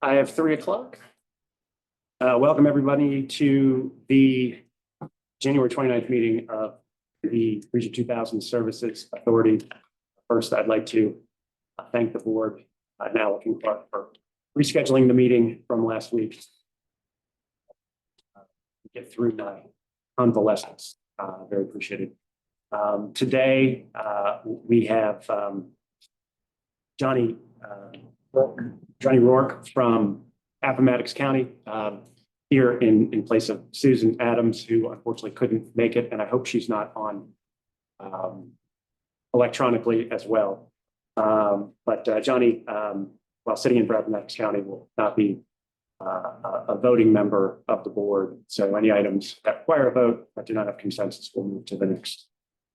I have 3:00. Welcome everybody to the January 29th meeting of the Region 2000 Services Authority. First, I'd like to thank the board, now looking for rescheduling the meeting from last week. Get through my convalescence. Very appreciated. Today, we have Johnny Rourke from Appomattox County here in place of Susan Adams, who unfortunately couldn't make it, and I hope she's not on electronically as well. But Johnny, while sitting in Appomattox County, will not be a voting member of the board. So any items that require a vote but do not have consensus will move to the next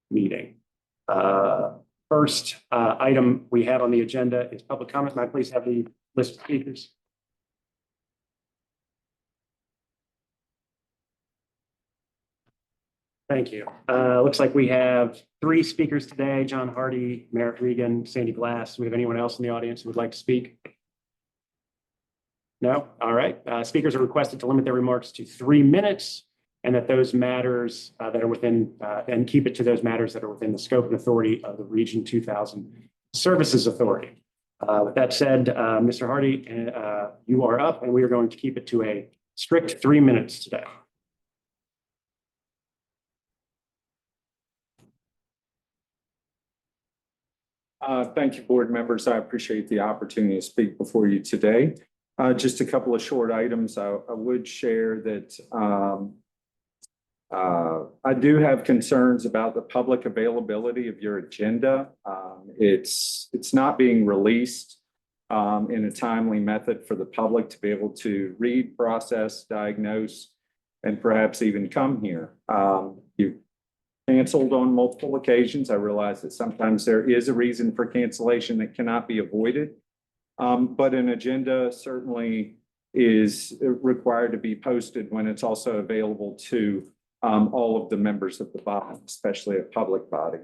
meeting. First item we have on the agenda is public comment. May I please have the list of speakers? Thank you. Looks like we have 3 speakers today: John Hardy, Merritt Regan, Sandy Glass. Do we have anyone else in the audience who would like to speak? No? All right. Speakers are requested to limit their remarks to 3 minutes, and that those matters that are within, and keep it to those matters that are within the scope and authority of the Region 2000 Services Authority. With that said, Mr. Hardy, you are up, and we are going to keep it to a strict 3 minutes today. Thank you, board members. I appreciate the opportunity to speak before you today. Just a couple of short items. I would share that I do have concerns about the public availability of your agenda. It's not being released in a timely method for the public to be able to read, process, diagnose, and perhaps even come here. You canceled on multiple occasions. I realize that sometimes there is a reason for cancellation that cannot be avoided. But an agenda certainly is required to be posted when it's also available to all of the members of the body, especially a public body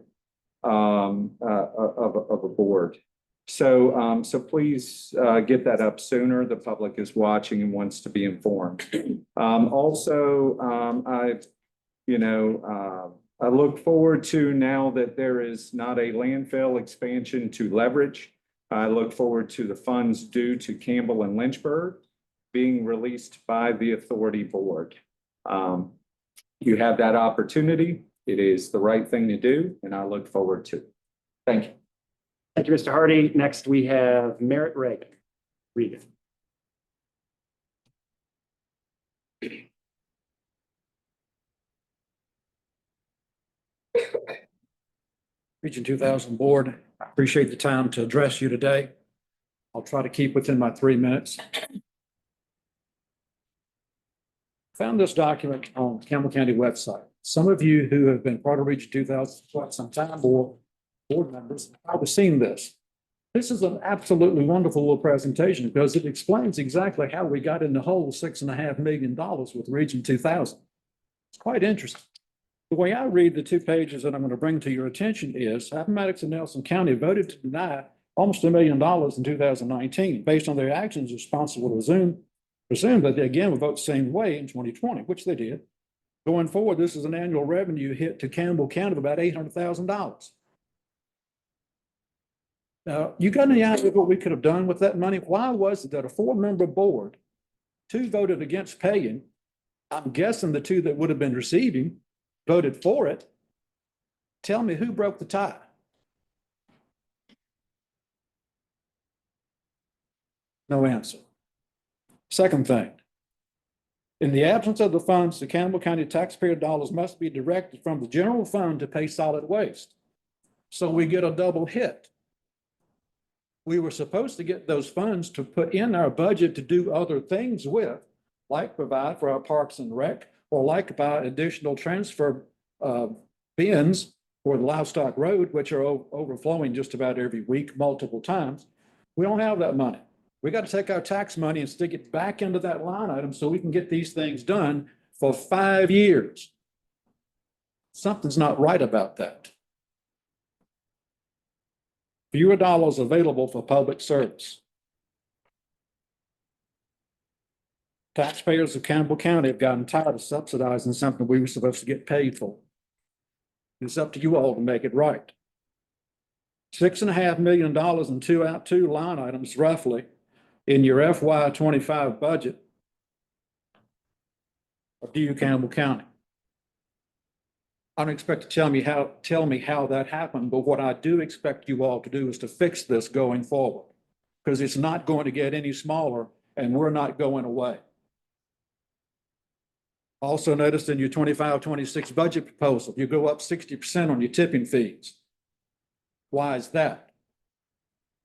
of a board. So please get that up sooner. The public is watching and wants to be informed. I look forward to, now that there is not a landfill expansion to leverage, I look forward to the funds due to Campbell and Lynchburg being released by the authority board. You have that opportunity. It is the right thing to do, and I look forward to it. Thank you. Thank you, Mr. Hardy. Next, we have Merritt Regan. Region 2000 board, I appreciate the time to address you today. I'll try to keep within my 3 minutes. Found this document on Campbell County website. Some of you who have been part of Region 2000 for quite some time, or board members, have probably seen this. This is an absolutely wonderful little presentation because it explains exactly how we got in the hole $6.5 million with Region 2000. It's quite interesting. The way I read the 2 pages that I'm going to bring to your attention is Appomattox and Nelson County voted to deny almost $1 million in 2019 based on their actions responsible to presume that they again would vote the same way in 2020, which they did. Going forward, this is an annual revenue hit to Campbell County of about $800,000. Now, you got any idea what we could have done with that money? Why was it that a 4-member board, 2 voted against paying? I'm guessing the 2 that would have been receiving voted for it. Tell me who broke the tie? No answer. Second thing, in the absence of the funds, the Campbell County taxpayer dollars must be directed from the general fund to pay solid waste. So we get a double hit. We were supposed to get those funds to put in our budget to do other things with, like provide for our parks and rec, or like buy additional transfer bins for the Livestock Road, which are overflowing just about every week, multiple times. We don't have that money. We got to take our tax money and stick it back into that line item so we can get these things done for 5 years. Something's not right about that. Fewer dollars available for public service. Taxpayers of Campbell County have gotten tired of subsidizing something we were supposed to get paid for. It's up to you all to make it right. $6.5 million in two line items roughly in your FY 25 budget of due Campbell County. I don't expect to tell me how that happened, but what I do expect you all to do is to fix this going forward, because it's not going to get any smaller and we're not going away. Also noticed in your 25-26 budget proposal, you go up 60% on your tipping fees. Why is that?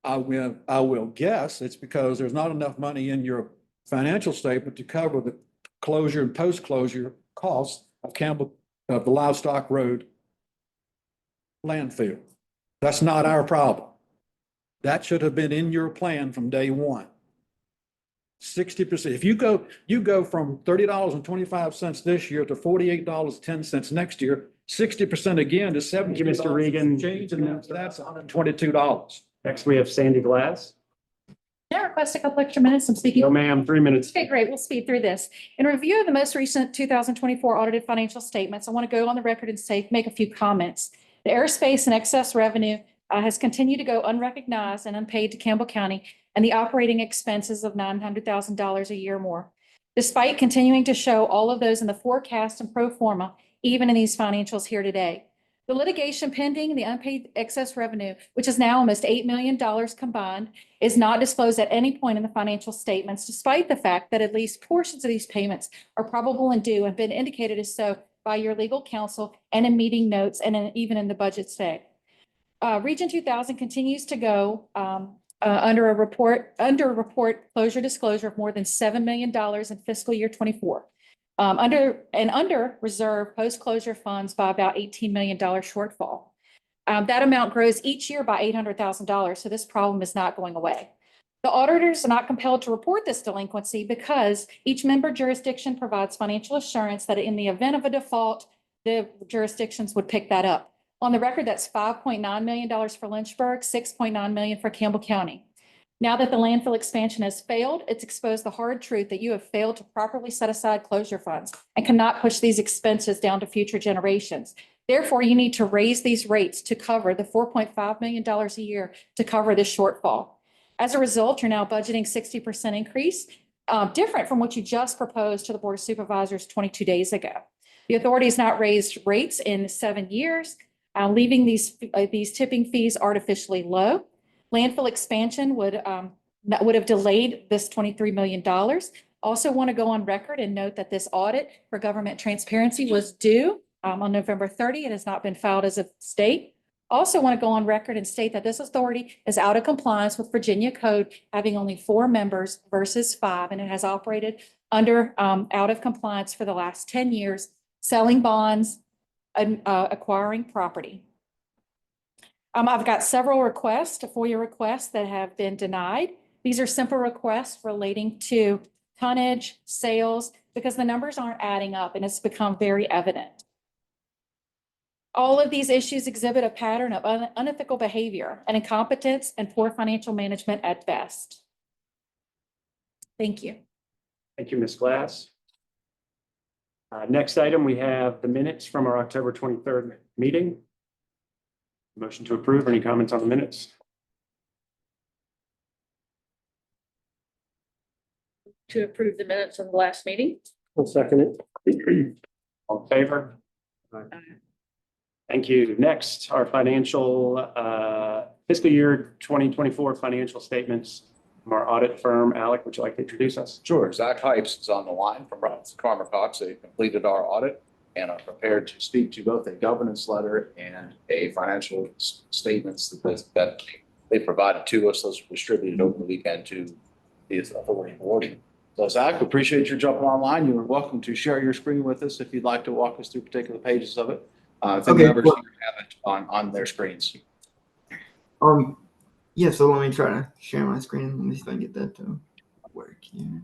I will guess it's because there's not enough money in your financial statement to cover the closure and post-closure costs of the Livestock Road landfill. That's not our problem. That should have been in your plan from day one. 60%. If you go from $30.25 this year to $48.10 next year, 60% again is $70. Thank you, Mr. Regan. Change, and that's $122. Next, we have Sandy Glass. Can I request a couple extra minutes? I'm speaking. No, ma'am, 3 minutes. Okay, great. We'll speed through this. In review of the most recent 2024 audited financial statements, I want to go on the record and make a few comments. The airspace and excess revenue has continued to go unrecognized and unpaid to Campbell County, and the operating expenses of $900,000 a year more. Despite continuing to show all of those in the forecast and pro forma, even in these financials here today. The litigation pending, the unpaid excess revenue, which is now almost $8 million combined, is not disclosed at any point in the financial statements, despite the fact that at least portions of these payments are probable and due and have been indicated as so by your legal counsel and in meeting notes and even in the budget today. Region 2000 continues to go under a report closure disclosure of more than $7 million in fiscal year 24. Under reserve post-closure funds by about $18 million shortfall. That amount grows each year by $800,000, so this problem is not going away. The auditors are not compelled to report this delinquency because each member jurisdiction provides financial assurance that in the event of a default, the jurisdictions would pick that up. On the record, that's $5.9 million for Lynchburg, $6.9 million for Campbell County. Now that the landfill expansion has failed, it's exposed the hard truth that you have failed to properly set aside closure funds and cannot push these expenses down to future generations. Therefore, you need to raise these rates to cover the $4.5 million a year to cover this shortfall. As a result, you're now budgeting 60% increase, different from what you just proposed to the Board of Supervisors 22 days ago. The authority has not raised rates in 7 years, leaving these tipping fees artificially low. Landfill expansion would have delayed this $23 million. Also want to go on record and note that this audit for government transparency was due on November 30. It has not been filed as a state. Also want to go on record and state that this authority is out of compliance with Virginia code, having only 4 members versus 5, and it has operated under out of compliance for the last 10 years, selling bonds and acquiring property. I've got several requests, FOIA requests that have been denied. These are simple requests relating to tonnage, sales, because the numbers aren't adding up and it's become very evident. All of these issues exhibit a pattern of unethical behavior and incompetence and poor financial management at best. Thank you. Thank you, Ms. Glass. Next item, we have the minutes from our October 23rd meeting. Motion to approve. Any comments on the minutes? To approve the minutes of the last meeting. I'll second it. All in favor? Thank you. Next, our financial fiscal year 2024 financial statements from our audit firm. Alec, would you like to introduce us? Sure. Zach Heipes is on the line from Robinson Farmer Cox. They completed our audit and are prepared to speak to both a governance letter and a financial statements that they provided to us. Those were distributed over the weekend to the authority board. So Zach, we appreciate your jumping online. You are welcome to share your screen with us if you'd like to walk us through particular pages of it. I think Okay, members well, have it on their screens. Yeah, so let me try to share my screen. Let me see if I can get that to work here.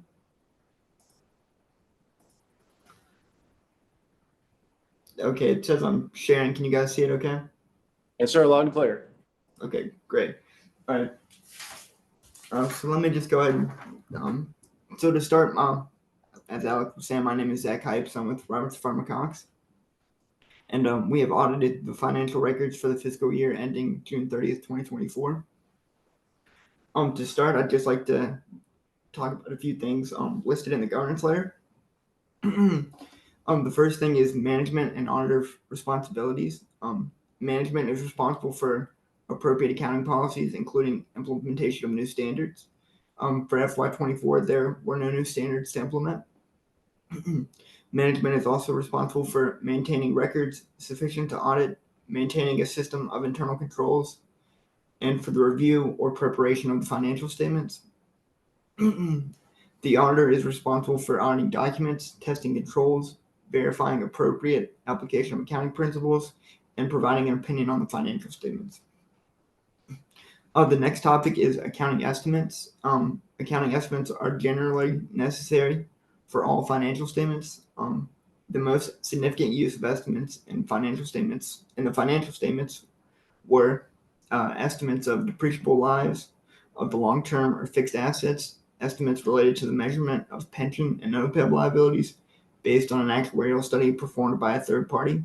Okay, it says I'm sharing. Can you guys see it okay? Yes, sir. Loud and clear. Okay, great. All right. So let me just go ahead and, so to start, as Alex was saying, my name is Zach Hypes. I'm with Roberts Farmer Cox. And we have audited the financial records for the fiscal year ending June 30th, 2024. To start, I'd just like to talk about a few things listed in the governance letter. The first thing is management and auditor responsibilities. Management is responsible for appropriate accounting policies, including implementation of new standards. For FY24, there were no new standards to implement. Management is also responsible for maintaining records sufficient to audit, maintaining a system of internal controls, and for the review or preparation of the financial statements. The auditor is responsible for auditing documents, testing controls, verifying appropriate application of accounting principles, and providing an opinion on the financial statements. The next topic is accounting estimates. Accounting estimates are generally necessary for all financial statements. The most significant use of estimates in the financial statements were estimates of depreciable lives of the long-term or fixed assets, estimates related to the measurement of pension and OPEB liabilities based on an actuarial study performed by a third party.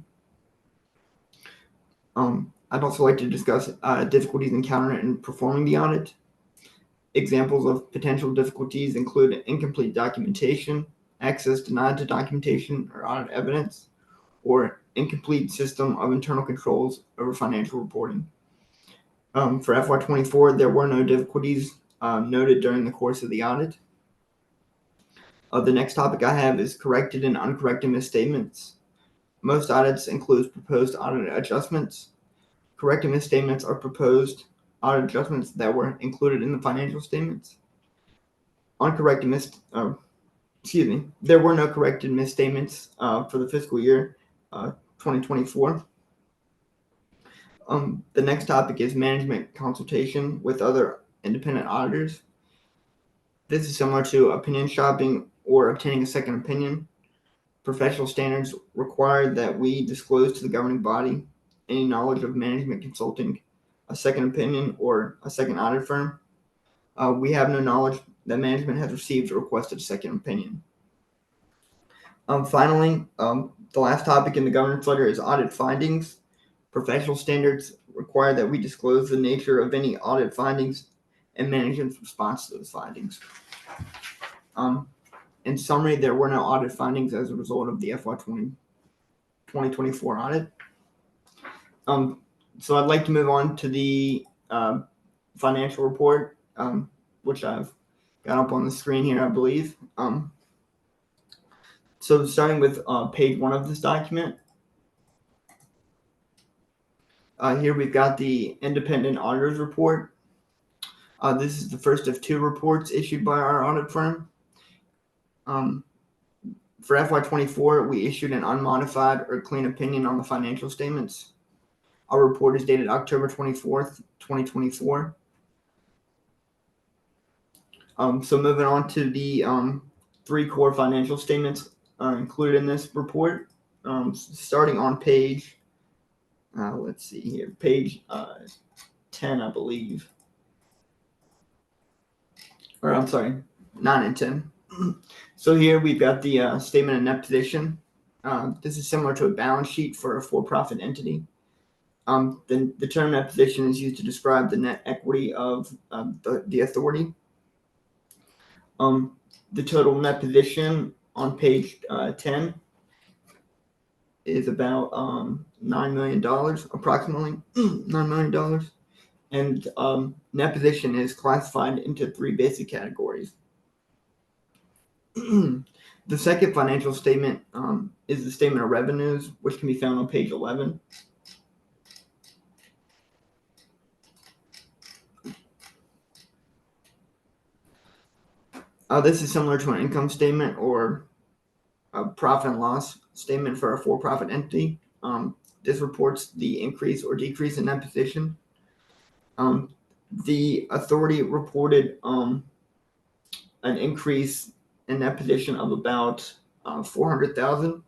I'd also like to discuss difficulties encountered in performing the audit. Examples of potential difficulties include incomplete documentation, access denied to documentation or audit evidence, or incomplete system of internal controls over financial reporting. For FY24, there were no difficulties noted during the course of the audit. The next topic I have is corrected and uncorrected misstatements. Most audits include proposed audit adjustments. Corrected misstatements are proposed audit adjustments that were included in the financial statements. There were no corrected misstatements for the fiscal year 2024. The next topic is management consultation with other independent auditors. This is similar to opinion shopping or obtaining a second opinion. Professional standards require that we disclose to the governing body any knowledge of management consulting, a second opinion, or a second audit firm. We have no knowledge that management has received or requested a second opinion. Finally, the last topic in the governance letter is audit findings. Professional standards require that we disclose the nature of any audit findings and management's response to those findings. In summary, there were no audit findings as a result of the FY 2024 audit. So I'd like to move on to the financial report, which I've got up on the screen here, I believe. So starting with page 1 of this document, here we've got the independent auditor's report. This is the first of 2 reports issued by our audit firm. For FY24, we issued an unmodified or clean opinion on the financial statements. Our report is dated October 24th, 2024. So moving on to the 3 core financial statements included in this report. Starting on page, let's see here, page 10, I believe. Or I'm sorry, 9 and 10. So here we've got the statement of net position. This is similar to a balance sheet for a for-profit entity. The term net position is used to describe the net equity of the authority. The total net position on page 10 is about $9 million, approximately $9 million. And net position is classified into 3 basic categories. The second financial statement is the statement of revenues, which can be found on page 11. This is similar to an income statement or a profit and loss statement for a for-profit entity. This reports the increase or decrease in net position. The authority reported an increase in net position of about $400,000.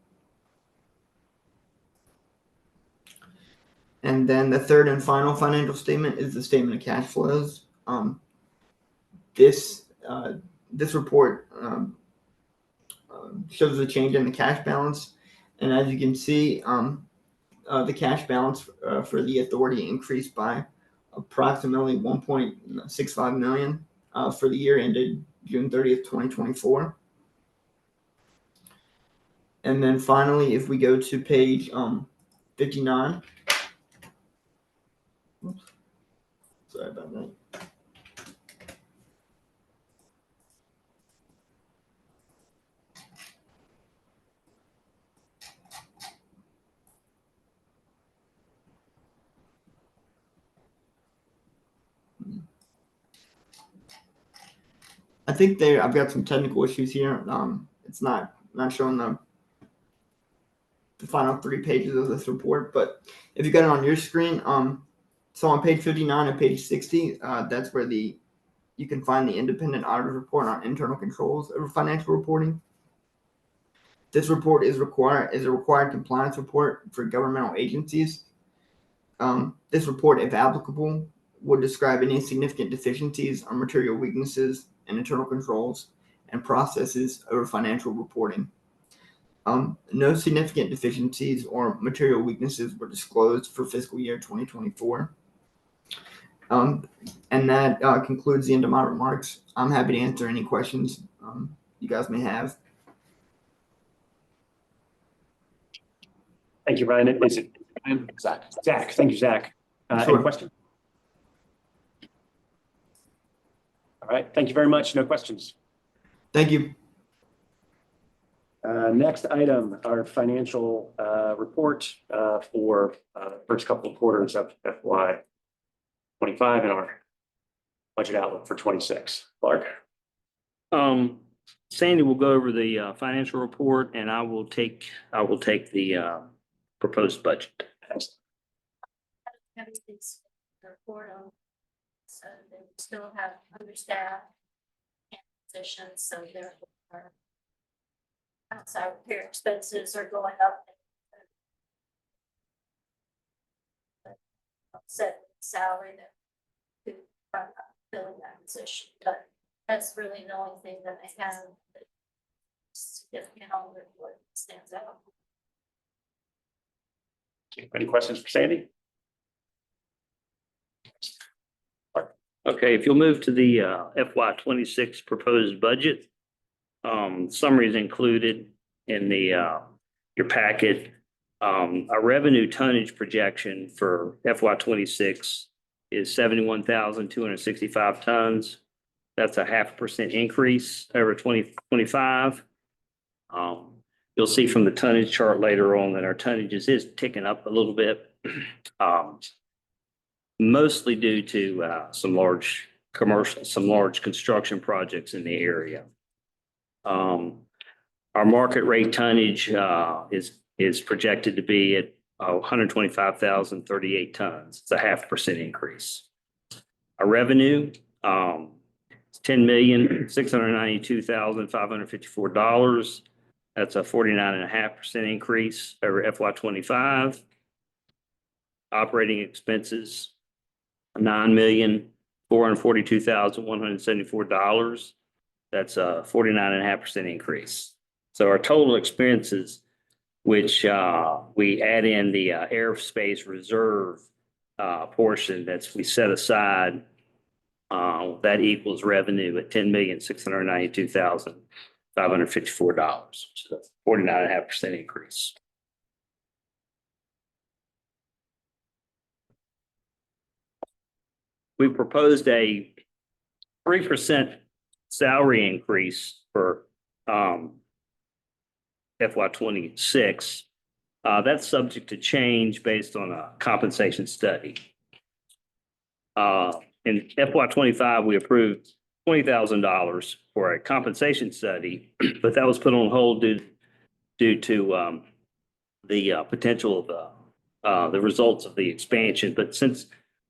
And then the third and final financial statement is the statement of cash flows. This report shows the change in the cash balance. And as you can see, the cash balance for the authority increased by approximately 1.65 million for the year ended June 30th, 2024. And then finally, if we go to page 59. Oops. Sorry about that. I think I've got some technical issues here. It's not showing the final 3 pages of this report, but if you got it on your screen, so on page 59 and page 60, that's where you can find the independent audit report on internal controls over financial reporting. This report is a required compliance report for governmental agencies. This report, if applicable, would describe any significant deficiencies or material weaknesses in internal controls and processes over financial reporting. No significant deficiencies or material weaknesses were disclosed for fiscal year 2024. And that concludes the end of my remarks. I'm happy to answer any questions you guys may have. Thank you, Ryan. Is it Zach. Zach? Thank you, Zach. Sure. Any questions? All right. Thank you very much. No questions. Thank you. Next item, our financial report for the first couple of quarters of FY 25 and our budget outlook for 26. Clark. Sandy will go over the financial report, and I will take the proposed budget. Everything's report on, so they still have understaffed positions, so there are outside repair expenses are going up. Set salary that to filling that position, but that's really the only thing that they have that significant on the report stands out. Any questions for Sandy? Okay, if you'll move to the FY 26 proposed budget, summary is included in your packet. Our revenue tonnage projection for FY 26 is 71,265 tons. That's a 0.5% increase over 2025. You'll see from the tonnage chart later on that our tonnages is ticking up a little bit, mostly due to some large construction projects in the area. Our market rate tonnage is projected to be at 125,038 tons. It's a 0.5% increase. Our revenue is $10,692,554. That's a 49.5% increase over FY 25. Operating expenses, $9,442,174. That's a 49.5% increase. So our total expenses, which we add in the aerospace reserve portion we set aside, that equals revenue at $10,692,554, which is a 49.5% increase. We proposed a 3% salary increase for FY 26. That's subject to change based on a compensation study. In FY 25, we approved $20,000 for a compensation study, but that was put on hold due to the potential of the results of the expansion. But since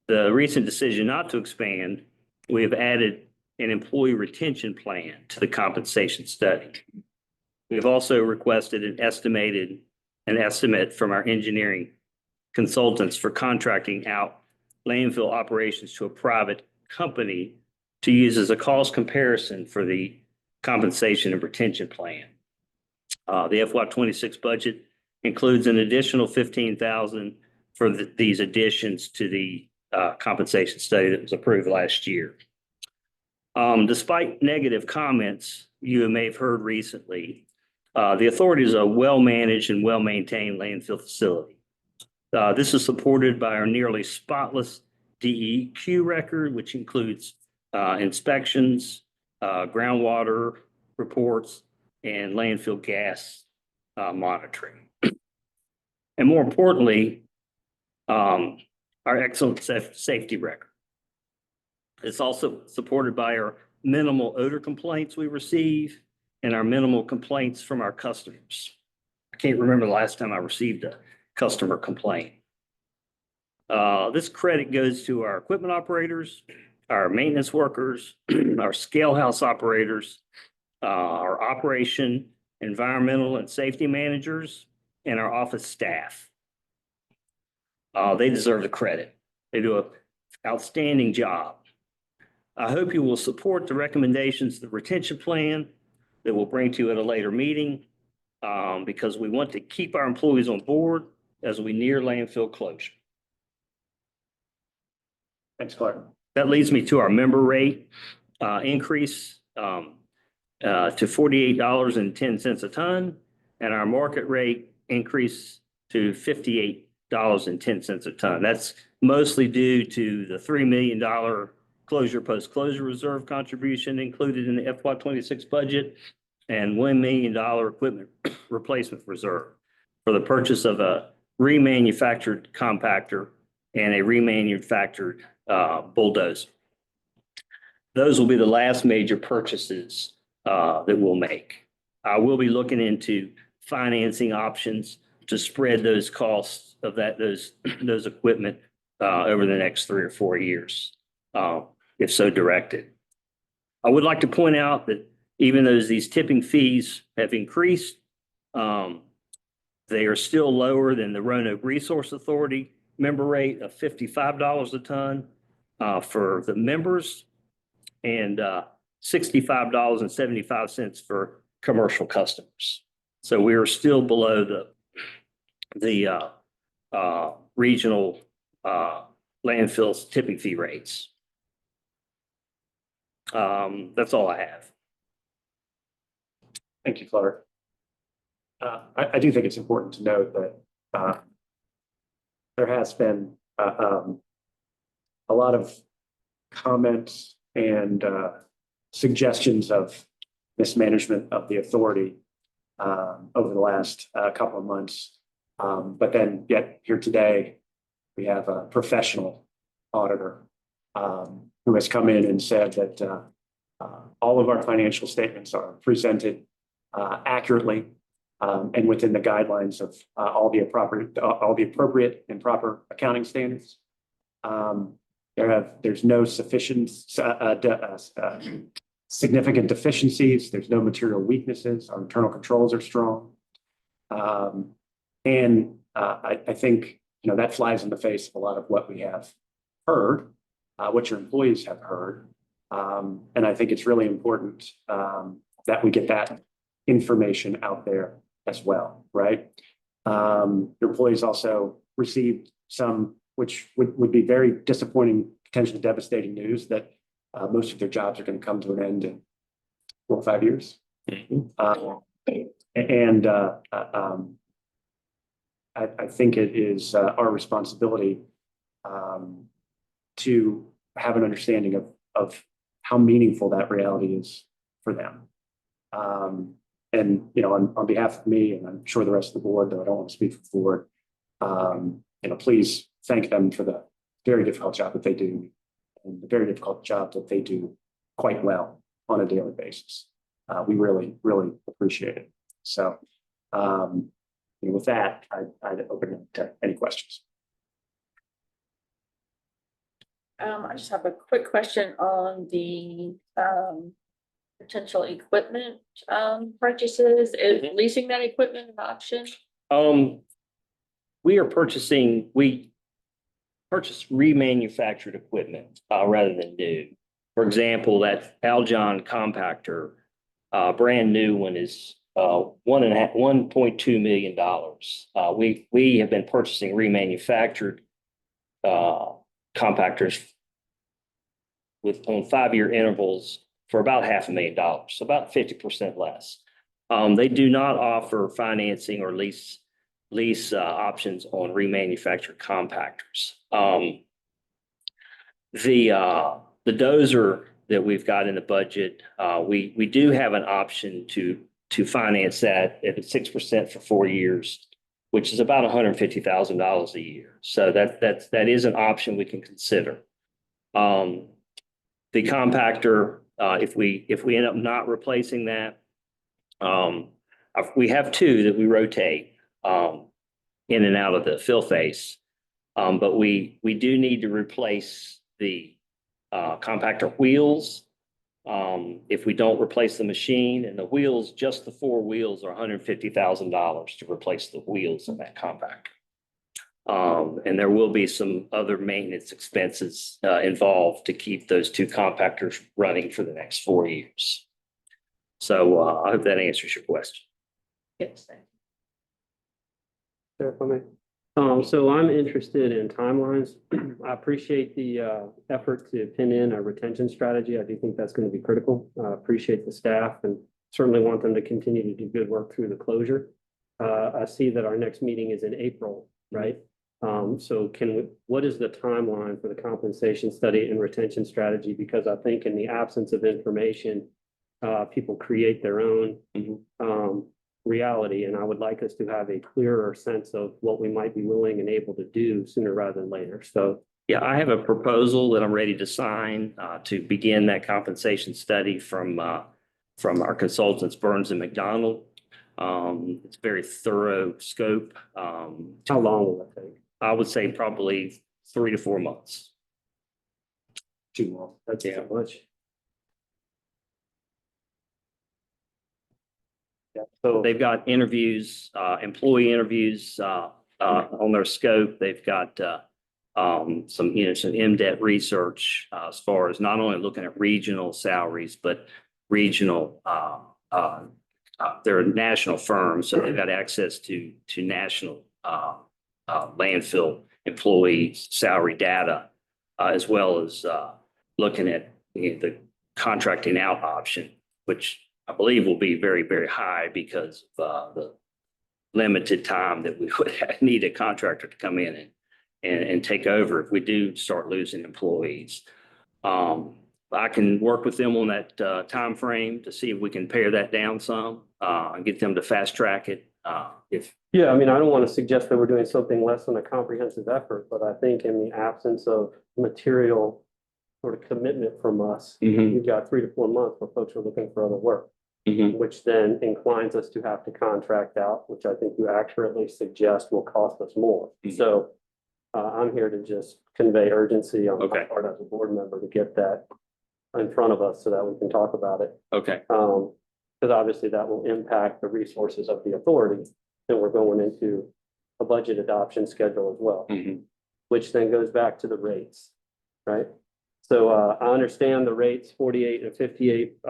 the recent decision not to expand, we have added an employee retention plan to the compensation study. We've also requested an estimate from our engineering consultants for contracting out landfill operations to a private company to use as a cost comparison for the compensation and retention plan. The FY 26 budget includes an additional 15,000 for these additions to the compensation study that was approved last year. Despite negative comments you may have heard recently, the authority is a well-managed and well-maintained landfill facility. This is supported by our nearly spotless DEQ record, which includes inspections, groundwater reports, and landfill gas monitoring. And more importantly, our excellent safety record. It's also supported by our minimal odor complaints we receive and our minimal complaints from our customers. I can't remember the last time I received a customer complaint. This credit goes to our equipment operators, our maintenance workers, our scale house operators, our operation, environmental and safety managers, and our office staff. They deserve the credit. They do an outstanding job. I hope you will support the recommendations of the retention plan that we'll bring to you at a later meeting, because we want to keep our employees on board as we near landfill closure. Thanks, Clark. That leads me to our member rate increase to $48.10 a ton, and our market rate increase to $58.10 a ton. That's mostly due to the $3 million closure post-closure reserve contribution included in the FY 26 budget and $1 million equipment replacement reserve for the purchase of a remanufactured compactor and a remanufactured bulldozer. Those will be the last major purchases that we'll make. I will be looking into financing options to spread those costs of those equipment over the next 3 or 4 years, if so directed. I would like to point out that even though these tipping fees have increased, they are still lower than the Roanoke Resource Authority member rate of $55 a ton for the members and $65.75 for commercial customers. So we are still below the regional landfills tipping fee rates. That's all I have. Thank you, Clark. I do think it's important to note that there has been a lot of comments and suggestions of mismanagement of the authority over the last couple of months. But then yet here today, we have a professional auditor who has come in and said that all of our financial statements are presented accurately and within the guidelines of all the appropriate and proper accounting standards. There's no significant deficiencies. There's no material weaknesses. Our internal controls are strong. And I think, that flies in the face of a lot of what we have heard, what your employees have heard. And I think it's really important that we get that information out there as well, right? Your employees also received some, which would be very disappointing, potentially devastating news that most of their jobs are going to come to an end in 4 or 5 years. I think it is our responsibility to have an understanding of how meaningful that reality is for them. And on behalf of me, and I'm sure the rest of the board, though I don't want to speak for the board, please thank them for the very difficult job that they do, and the very difficult job that they do quite well on a daily basis. We really, really appreciate it. So with that, I'd open it to any questions. I just have a quick question on the potential equipment purchases. Is leasing that equipment an option? We purchase remanufactured equipment rather than new. For example, that Aljon compactor, brand new one is $1.2 million. We have been purchasing remanufactured compactors on 5-year intervals for about $500,000, so about 50% less. They do not offer financing or lease options on remanufactured compactors. The dozer that we've got in the budget, we do have an option to finance that at 6% for 4 years, which is about $150,000 a year. So that is an option we can consider. The compactor, if we end up not replacing that, we have 2 that we rotate in and out of the fill face, but we do need to replace the compactor wheels. If we don't replace the machine and the wheels, just the 4 wheels are $150,000 to replace the wheels of that compactor. And there will be some other maintenance expenses involved to keep those 2 compactors running for the next 4 years. So I hope that answers your question. Yes, thank Sure, if I may. So I'm interested in timelines. I appreciate the effort to pin in a retention strategy. I do think that's going to be critical. Appreciate the staff and certainly want them to continue to do good work through the closure. I see that our next meeting is in April, right? So what is the timeline for the compensation study and retention strategy? Because I think in the absence of information, people create their own reality, and I would like us to have a clearer sense of what we might be willing and able to do sooner rather than later. So Yeah, I have a proposal that I'm ready to sign to begin that compensation study from our consultants, Burns and McDonald. It's a very thorough scope. how long will it take? I would say probably 3 to 4 months. Too long. That's too much. Yeah, so They've got interviews, employee interviews on their scope. They've got some in-depth research as far as not only looking at regional salaries, but regional, they're national firms, so they've got access to national landfill employee salary data, as well as looking at the contracting out option, which I believe will be very, very high because of the limited time that we would need a contractor to come in and take over if we do start losing employees. I can work with them on that time frame to see if we can pare that down some and get them to fast track it. yeah, I mean, I don't want to suggest that we're doing something less than a comprehensive effort, but I think in the absence of material sort of commitment from us, you've got 3 to 4 months where folks are looking for other work, which then inclines us to have to contract out, which I think you accurately suggest will cost us more. So I'm here to just convey urgency on my part as a board member to get that in front of us so that we can talk about it. Okay. Because obviously that will impact the resources of the authority. And we're going into a budget adoption schedule as well, which then goes back to the rates, right? So I understand the rates 48 and 58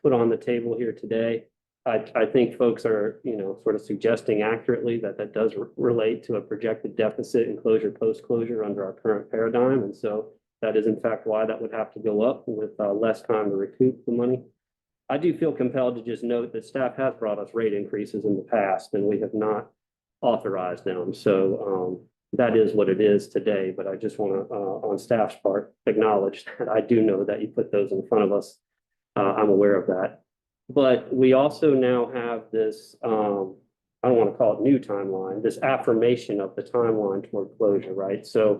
put on the table here today. I think folks are, sort of suggesting accurately that does relate to a projected deficit in closure post-closure under our current paradigm. And so that is in fact why that would have to go up with less time to recoup the money. I do feel compelled to just note that staff has brought us rate increases in the past and we have not authorized them. So that is what it is today, but I just want to, on staff's part, acknowledge that I do know that you put those in front of us. I'm aware of that. But we also now have this, I don't want to call it new timeline, this affirmation of the timeline toward closure, right? So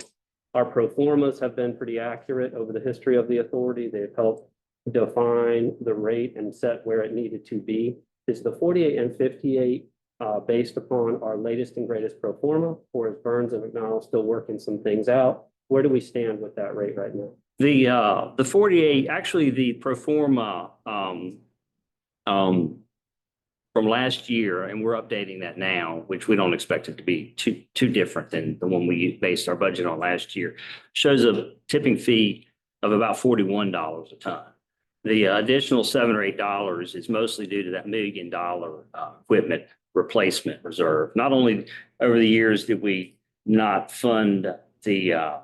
our pro formas have been pretty accurate over the history of the authority. They've helped define the rate and set where it needed to be. Is the 48 and 58 based upon our latest and greatest pro forma, or is Burns and McDonald still working some things out? Where do we stand with that rate right now? The 48, actually the pro forma from last year, and we're updating that now, which we don't expect it to be too different than the one we based our budget on last year, shows a tipping fee of about $41 a ton. The additional $7 or $8 is mostly due to that $1 million equipment replacement reserve. Not only over the years did we not fund the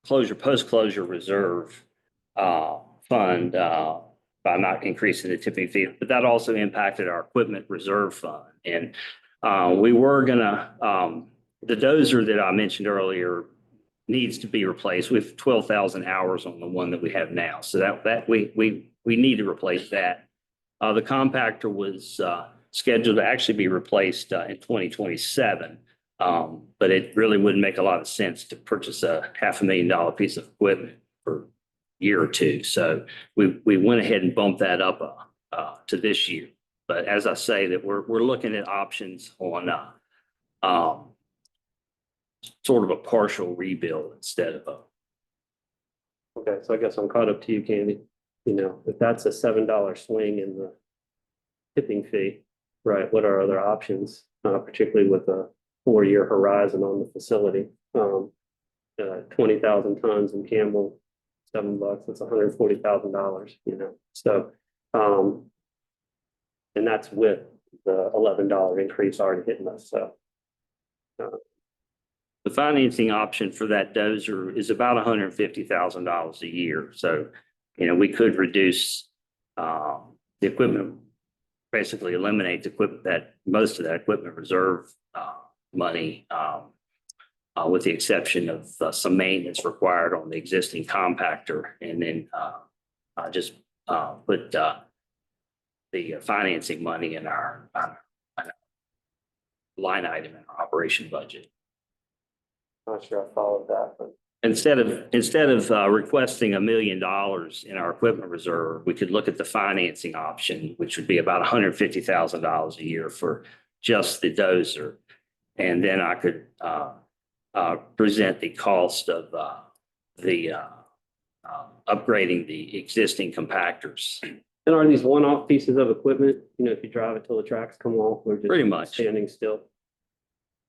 post-closure reserve fund by not increasing the tipping fee, but that also impacted our equipment reserve fund. And we were gonna, the dozer that I mentioned earlier needs to be replaced. We have 12,000 hours on the one that we have now. So that we need to replace that. The compactor was scheduled to actually be replaced in 2027. But it really wouldn't make a lot of sense to purchase a $500,000 piece of equipment for a year or two. So we went ahead and bumped that up to this year. But as I say, that we're looking at options on sort of a partial rebuild instead of a. Okay, so I guess I'm caught up to you, Candy. You know, if that's a $7 swing in the tipping fee, right, what are other options, particularly with a 4-year horizon on the facility? 20,000 tons in Campbell, $7, that's $140,000, you know, so, and that's with the $11 increase already hitting us, so. The financing option for that dozer is about $150,000 a year. So, you know, we could reduce the equipment, basically eliminate the equipment that most of that equipment reserve money, with the exception of some maintenance required on the existing compactor, and then just put the financing money in our line item in our operation budget. Not sure I followed that, but Instead of requesting $1 million in our equipment reserve, we could look at the financing option, which would be about $150,000 a year for just the dozer. And then I could present the cost of upgrading the existing compactors. and are these one-off pieces of equipment, you know, if you drive it till the tracks come off, or just Pretty much. standing still?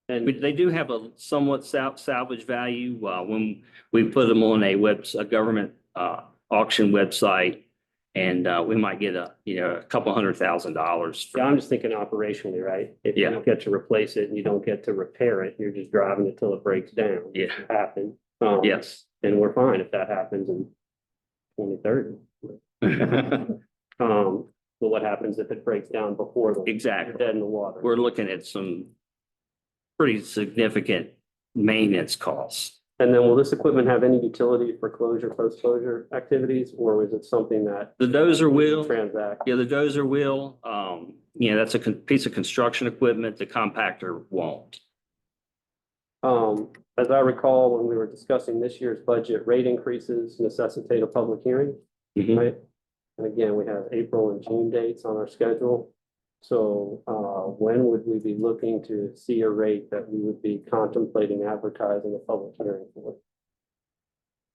And But they do have a somewhat salvage value when we put them on a government auction website, and we might get a couple $100,000. yeah, I'm just thinking operationally, right? If you Yeah. don't get to replace it and you don't get to repair it, you're just driving it till it breaks down. Yeah. It can happen. Yes. And we're fine if that happens in 2030. But what happens if it breaks down before the Exactly. you're dead in the water? We're looking at some pretty significant maintenance costs. And then will this equipment have any utility for closure, post-closure activities, or is it something that The dozer will. transact? Yeah, the dozer will, that's a piece of construction equipment. The compactor won't. As I recall, when we were discussing this year's budget, rate increases necessitate a public hearing, Mhm. right? And again, we have April and June dates on our schedule. So, when would we be looking to see a rate that we would be contemplating advertising a public hearing for?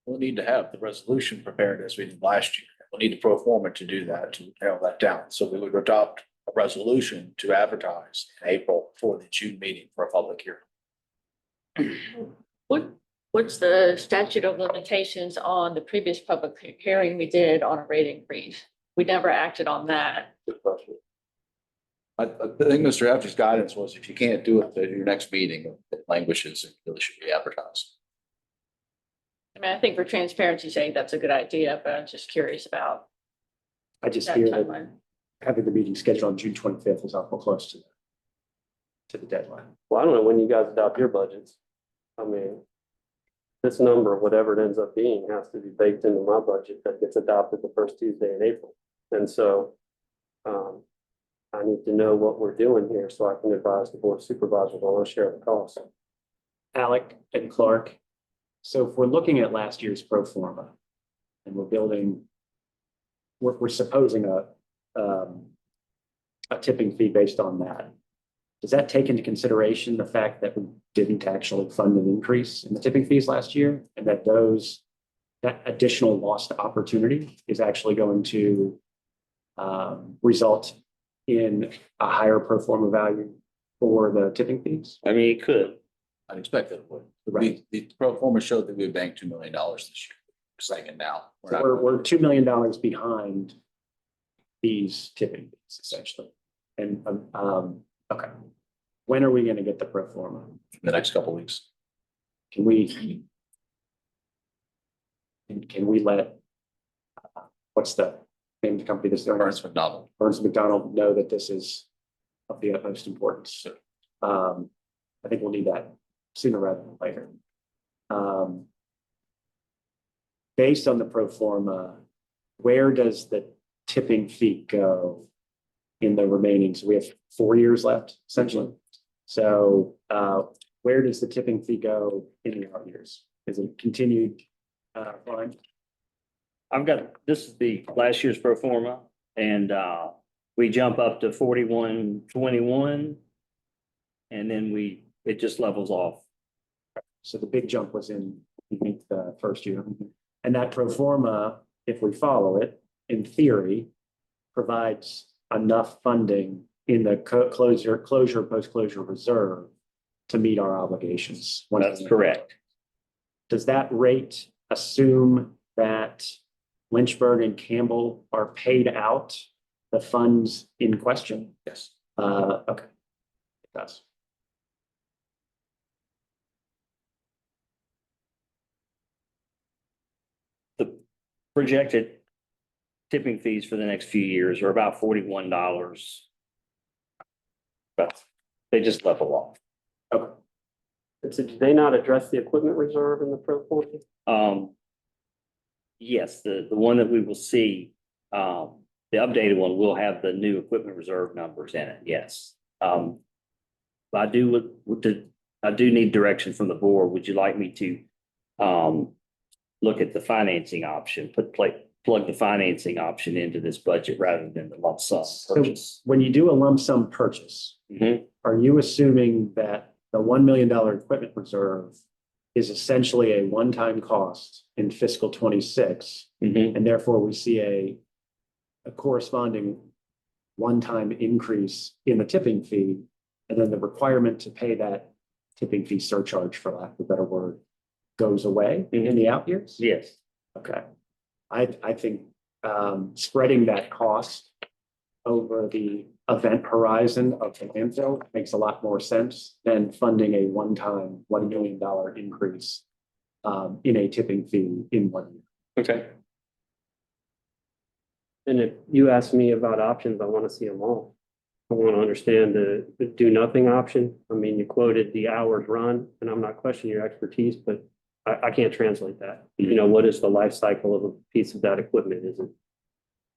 We'll need to have the resolution prepared as we did last year. We'll need the pro forma to do that, to narrow that down. So we would adopt a resolution to advertise in April for the June meeting for a public hearing. What's the statute of limitations on the previous public hearing we did on a rate increase? We never acted on that. Good question. I think Mr. Effie's guidance was if you can't do it at your next meeting, it languishes, it really should be advertised. I mean, I think for transparency's sake, that's a good idea, but I'm just curious about I just that hear that timeline. having the meeting scheduled on June 25th is awful close to the deadline. Well, I don't know when you guys adopt your budgets. I mean, this number, whatever it ends up being, has to be baked into my budget that gets adopted the first Tuesday in April. And so, I need to know what we're doing here so I can advise the board of supervisors on our share of the cost. Alec and Clark. So if we're looking at last year's pro forma and we're supposing a tipping fee based on that. Does that take into consideration the fact that we didn't actually fund an increase in the tipping fees last year, and that that additional lost opportunity is actually going to result in a higher pro forma value for the tipping fees? I mean, it could. I'd expect that it would. Right. The pro forma showed that we would bank $2 million this year. saying now. So we're $2 million behind these tipping fees essentially. And, okay. When are we gonna get the pro forma? The next couple of weeks. Can we? Can we let? What's the name of the company that's doing Ernst it? McDonald. Ernst McDonald know that this is of the utmost importance. I think we'll need that sooner rather than later. Based on the pro forma, where does the tipping fee go in the remaining? So we have 4 years left essentially. So where does the tipping fee go in the out years? Is it continued fine? This is the last year's pro forma, and we jump up to 41.21. And then it just levels off. So the big jump was in, I think, the first year. And that pro forma, if we follow it, in theory, provides enough funding in the closure, post-closure reserve to meet our obligations. That's correct. Does that rate assume that Lynchburg and Campbell are paid out the funds in question? Yes. Okay. It does. The projected tipping fees for the next few years are about $41. But they just level off. Okay. So did they not address the equipment reserve in the pro forma? Yes, the one that we will see, the updated one will have the new equipment reserve numbers in it, yes. But I do need direction from the board. Would you like me to look at the financing option, plug the financing option into this budget rather than the lump sum purchase? When you do a lump sum purchase, are you assuming that the $1 million equipment reserve is essentially a one-time cost in fiscal 26, and therefore we see a corresponding one-time increase in the tipping fee, and then the requirement to pay that tipping fee surcharge, for lack of a better word, goes away in the out years? Yes. Okay. I think spreading that cost over the event horizon of the landfill makes a lot more sense than funding a one-time $1 million increase in a tipping fee in 1 year. Okay. And if you ask me about options, I want to see them all. I want to understand the do nothing option. I mean, you quoted the hours run, and I'm not questioning your expertise, but I can't translate that. You know, what is the life cycle of a piece of that equipment? Is it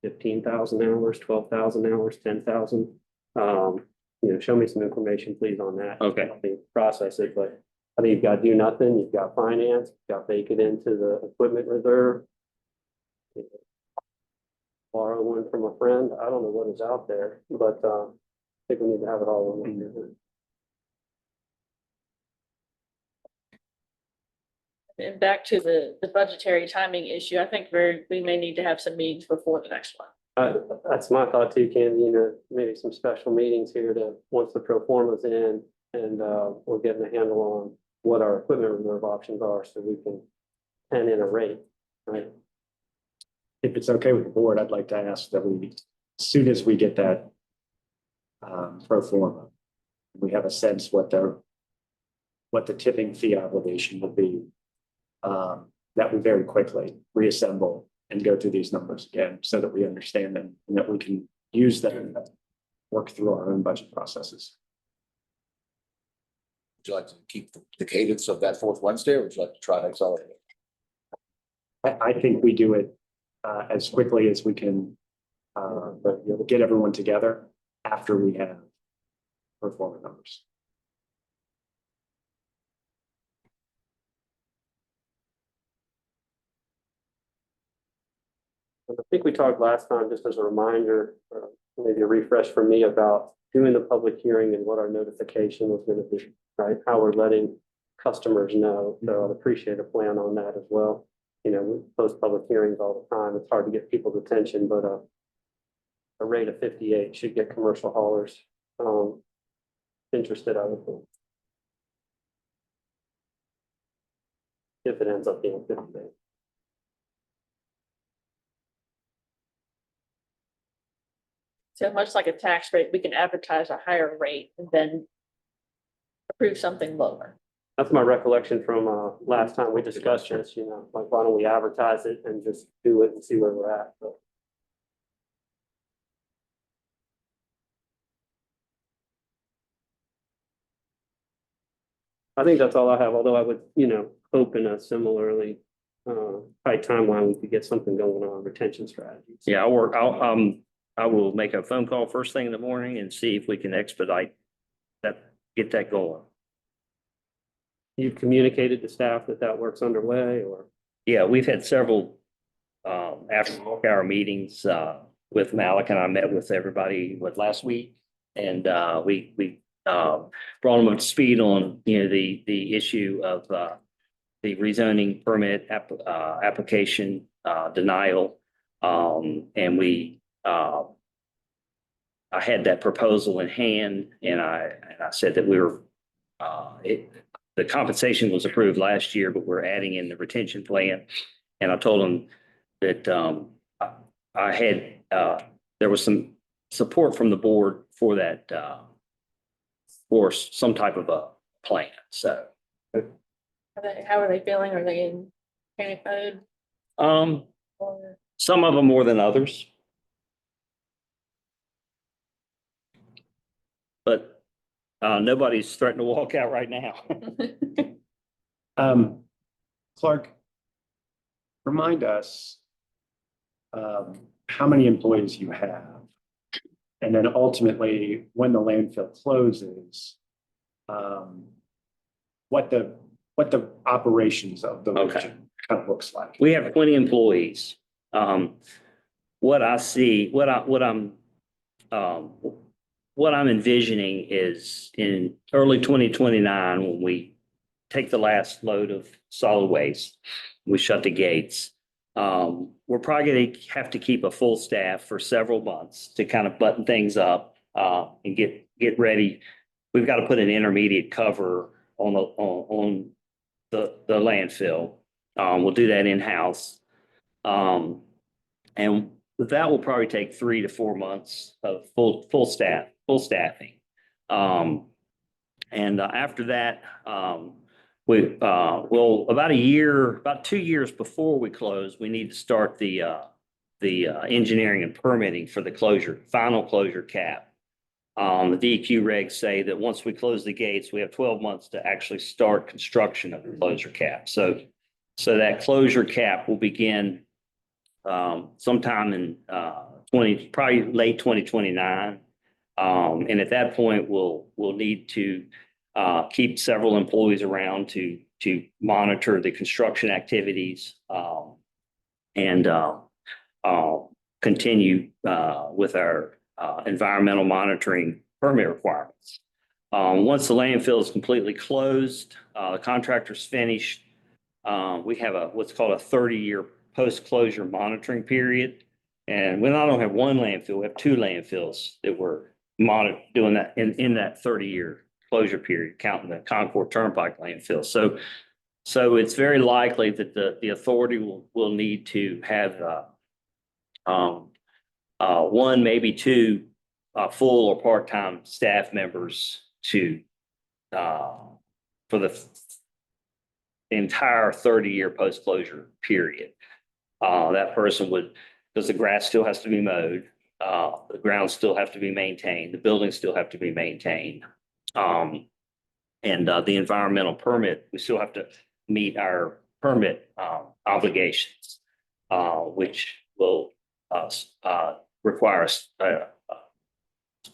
15,000 hours, 12,000 hours, 10,000? You know, show me some information, please, on that. Okay. Help me process it, but I think you've got do nothing, you've got finance, you've got bake it into the equipment reserve. Borrow one from a friend. I don't know what is out there, but I think we need to have it all in one year. And back to the budgetary timing issue, I think we may need to have some meetings before the next one. That's my thought too, Candy, you know, maybe some special meetings here to, once the pro forma's in and we're getting a handle on what our equipment reserve options are, so we can pen in a rate, right? If it's okay with the board, I'd like to ask that we, as soon as we get that pro forma, we have a sense what the tipping fee obligation would be, that we very quickly reassemble and go through these numbers again so that we understand them and that we can use them to work through our own budget processes. Would you like to keep the cadence of that fourth Wednesday, or would you like to try to accelerate it? I think we do it as quickly as we can, but you know, get everyone together after we have pro forma numbers. I think we talked last time, just as a reminder, maybe a refresh for me about doing the public hearing and what our notification was going to be, right? How we're letting customers know. So I'd appreciate a plan on that as well. You know, we post public hearings all the time. It's hard to get people's attention, but a rate of 58 should get commercial haulers interested, I would think. If it ends up being 58. So much like a tax rate, we can advertise a higher rate and then approve something lower. That's my recollection from, last time we discussed this, you know, like, why don't we advertise it and just do it and see where we're at, but. I think that's all I have, although I would, you know, hope in a similarly, tight timeline, we could get something going on retention strategies. Yeah, I will make a phone call first thing in the morning and see if we can expedite that, get that going. You've communicated to staff that that work's underway, or? Yeah, we've had several, after work hour meetings, with Malik, and I met with everybody, last week? And, we brought them up to speed on, you know, the issue of, the rezoning permit application, denial. And I had that proposal in hand, and I said that we were, the compensation was approved last year, but we're adding in the retention plan. And I told them that, I had, there was some support from the board for that, for some type of a plan, so. How are they feeling? Are they in panic mode? Or Some of them more than others. But nobody's threatening to walk out right now. Clark, remind us how many employees you have. And then ultimately, when the landfill closes, what the operations of the Okay. region kind of looks like. We have 20 employees. What I see, what I'm envisioning is in early 2029, when we take the last load of solid waste, we shut the gates. We're probably going to have to keep a full staff for several months to kind of button things up, and get ready. We've got to put an intermediate cover on the landfill. We'll do that in-house. And that will probably take 3 to 4 months of full staffing. And after that, well, about 2 years before we close, we need to start the engineering and permitting for the final closure cap. The DEQ regs say that once we close the gates, we have 12 months to actually start construction of the closure cap. So that closure cap will begin sometime in probably late 2029. And at that point, we'll need to keep several employees around to monitor the construction activities, and continue with our environmental monitoring permit requirements. Once the landfill is completely closed, the contractor's finished, we have what's called a 30-year post-closure monitoring period. And we not only have one landfill, we have 2 landfills that we're doing that in that 30-year closure period, counting the Concord Turnpike landfill. So it's very likely that the authority will need to have one, maybe 2 full or part-time staff members for the entire 30-year post-closure period. That person because the grass still has to be mowed, the grounds still have to be maintained, the buildings still have to be maintained. And the environmental permit, we still have to meet our permit obligations, which will require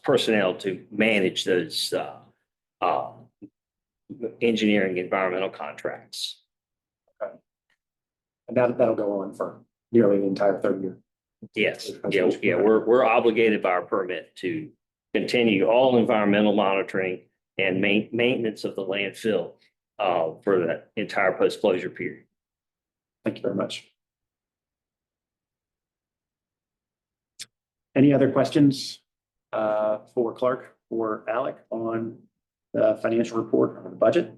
personnel to manage those engineering environmental contracts. And that'll go on for nearly the entire 30 year. Yes, yeah, we're obligated by our permit to continue all environmental monitoring and maintenance of the landfill for that entire post-closure period. Thank you very much. Any other questions for Clark or Alec on the financial report or the budget?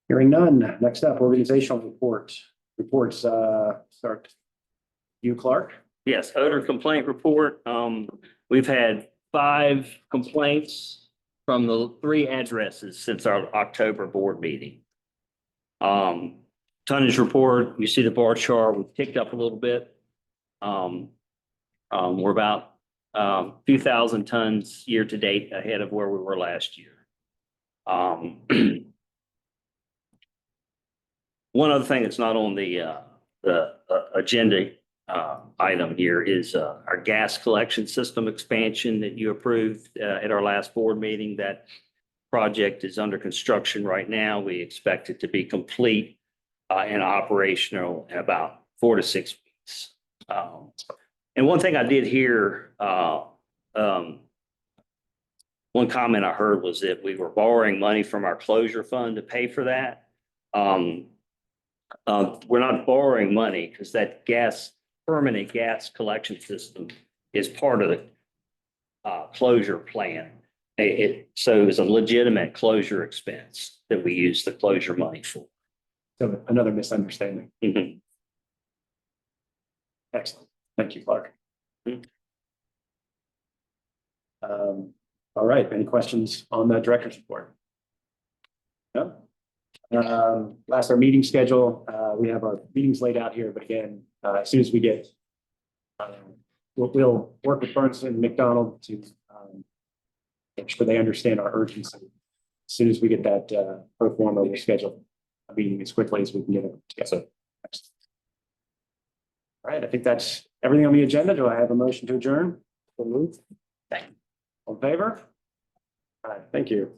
Hearing none. Next up, organizational reports. Start you, Clark. Yes, odor complaint report. We've had 5 complaints from the 3 addresses since our October board meeting. Tonnage report, you see the bar chart, we've ticked up a little bit. We're about, few thousand tons year to date ahead of where we were last year. One other thing that's not on the agenda item here is our gas collection system expansion that you approved at our last board meeting. That project is under construction right now. We expect it to be complete and operational in about 4 to 6 weeks. And one thing I did hear, one comment I heard was that we were borrowing money from our closure fund to pay for that. We're not borrowing money because that permanent gas collection system is part of the closure plan. So it's a legitimate closure expense that we use the closure money for. So another misunderstanding. Mhm. Excellent. Thank you, Clark. All right, any questions on the director's report? No? Last, our meeting schedule, we have our meetings laid out here, but again, as soon as we get, we'll work with Bernstein and McDonald to make sure they understand our urgency. As soon as we get that pro forma, we'll schedule a meeting as quickly as we can get it together. All right, I think that's everything on the agenda. Do I have a motion to adjourn? All in favor? All right, thank you.